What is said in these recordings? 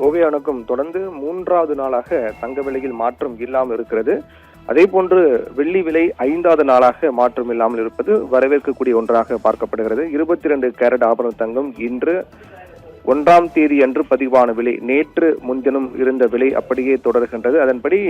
ஓவிய வணக்கம். தொடர்ந்து மூன்றாவது நாளாக தங்க விலையில் மாற்றம் இல்லாமல் இருக்கிறது. அதே போன்று வெள்ளி விலை 5வது நாளாக மாற்றம் இல்லாமல் இருப்பது வரவேற்கக்கூடிய ஒன்றாக பார்க்கப்படுகிறது. 22 கேரட் ஆபரண தங்கம் இன்று 1ஆம் தேதி அன்று பதிவான விலை நேற்று முன்தினம் இருந்த விலை அப்படியே தொடர்கின்றது. அதன்படி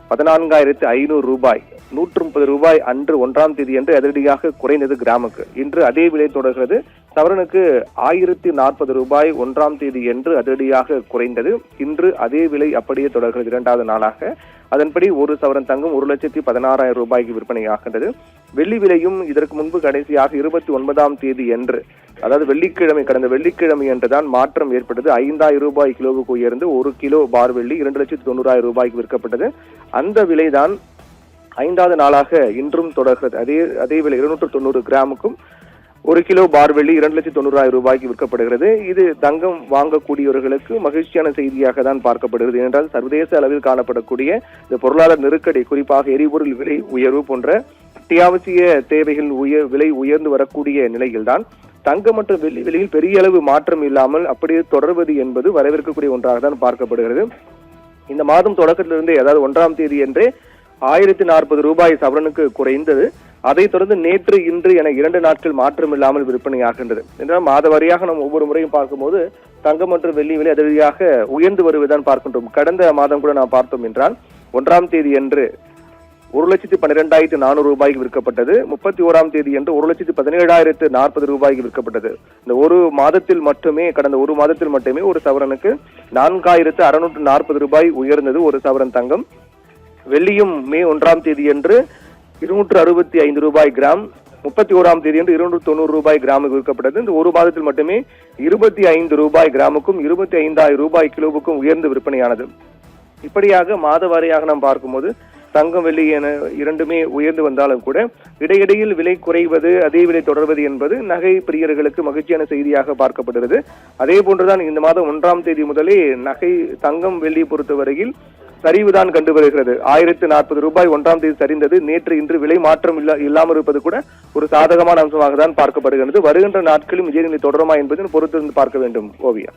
14,500 ரூபாய், 130 ரூபாய் அன்று 1ஆம் தேதி அன்று அதிரடியாக குறைந்தது கிராமுக்கு. இன்று அதே விலை தொடர்கிறது. சவரனுக்கு 1040 ரூபாய் 1ஆம் தேதி என்று அதிரடியாக குறைந்தது. இன்று அதே விலை அப்படியே தொடர்கிறது 2வது நாளாக. அதன்படி ஒரு சவரன் தங்கம் 1,16,000 ரூபாய்க்கு விற்பனையாகின்றது. வெள்ளி விலையும் இதற்கு முன்பு கடைசியாக 29ஆம் தேதி என்று, அதாவது வெள்ளிக்கிழமை, கடந்த வெள்ளிக்கிழமை என்றுதான் மாற்றம் ஏற்பட்டது. 5,000 ரூபாய் கிலோவுக்கு உயர்ந்து 1 கிலோ பார் வெள்ளி 2,90,000 ரூபாய்க்கு விற்கப்பட்டது. அந்த விலைதான் 5வது நாளாக இன்றும் தொடர்கிறது. அதே விலை 290 கிராமுக்கும் 1 கிலோ பார் வெள்ளி 2,90,000 ரூபாய்க்கு விற்கப்படுகிறது. இது தங்கம் வாங்கக்கூடியவர்களுக்கு மகிழ்ச்சியான செய்தியாக தான் பார்க்கப்படுகிறது. ஏனென்றால் சர்வதேச அளவில் காணப்படக்கூடிய இந்த பொருளாதார நெருக்கடி, குறிப்பாக எரிபொருள் விலை உயர்வு போன்ற அத்தியாவசிய தேவைகள் விலை உயர்ந்து வரக்கூடிய நிலையில்தான் தங்கம் மற்றும் வெள்ளி விலையில் பெரிய அளவு மாற்றம் இல்லாமல் அப்படியே தொடர்வது என்பது வரவேற்கக்கூடிய ஒன்றாக தான் பார்க்கப்படுகிறது. இந்த மாதம் தொடக்கத்திலிருந்தே, அதாவது 1ஆம் தேதி என்றே 1040 ரூபாய் சவரனுக்கு குறைந்தது. அதைத் தொடர்ந்து நேற்று இன்று என 2 நாட்கள் மாற்றம் இல்லாமல் விற்பனையாகின்றது. என்றால் மாத வாரியாக நாம் ஒவ்வொரு முறையும் பார்க்கும்போது தங்கம் மற்றும் வெள்ளி விலை அதிரடியாக உயர்ந்து வருவதுதான் பார்க்கின்றோம். கடந்த மாதம் கூட நாம் பார்த்தோம் என்றால் 1ஆம் தேதி என்று 1,12,400 ரூபாய்க்கு விற்கப்பட்டது. 31ஆம் தேதி என்று 1,17,040 ரூபாய்க்கு விற்கப்பட்டது. இந்த ஒரு மாதத்தில் மட்டுமே, கடந்த ஒரு மாதத்தில் மட்டுமே ஒரு சவரனுக்கு 4,640 ரூபாய் உயர்ந்தது ஒரு சவரன் தங்கம். வெள்ளியும் மே 1ஆம் தேதி என்று 265 ரூபாய் கிராம், 31ஆம் தேதி என்று 290 ரூபாய் கிராமுக்கு விற்கப்பட்டது. இந்த ஒரு மாதத்தில் மட்டுமே 25 ரூபாய் கிராமுக்கும் 25,000 ரூபாய் கிலோவுக்கும் உயர்ந்து விற்பனையானது. இப்படியாக மாத வாரியாக நாம் பார்க்கும்போது தங்கம் வெள்ளி என இரண்டுமே உயர்ந்து வந்தாலும் கூட இடையிடையில் விலை குறைவது, அதே விலை தொடர்வது என்பது நகை பிரியர்களுக்கு மகிழ்ச்சியான செய்தியாக பார்க்கப்படுகிறது. அதே போன்றுதான் இந்த மாதம் 1ஆம் தேதி முதலே நகை தங்கம் வெள்ளியை பொறுத்தவரையில் சரிவுதான் கண்டு வருகிறது. 1040 ரூபாய் 1ஆம் தேதி சரிந்தது. நேற்று இன்று விலை மாற்றம் இல்லாமல் இருப்பது கூட ஒரு சாதகமான அம்சமாக தான் பார்க்கப்படுகிறது. வருகின்ற நாட்களும் இதே நிலை தொடருமா என்பதை பொறுத்திருந்து பார்க்க வேண்டும். ஓவியா.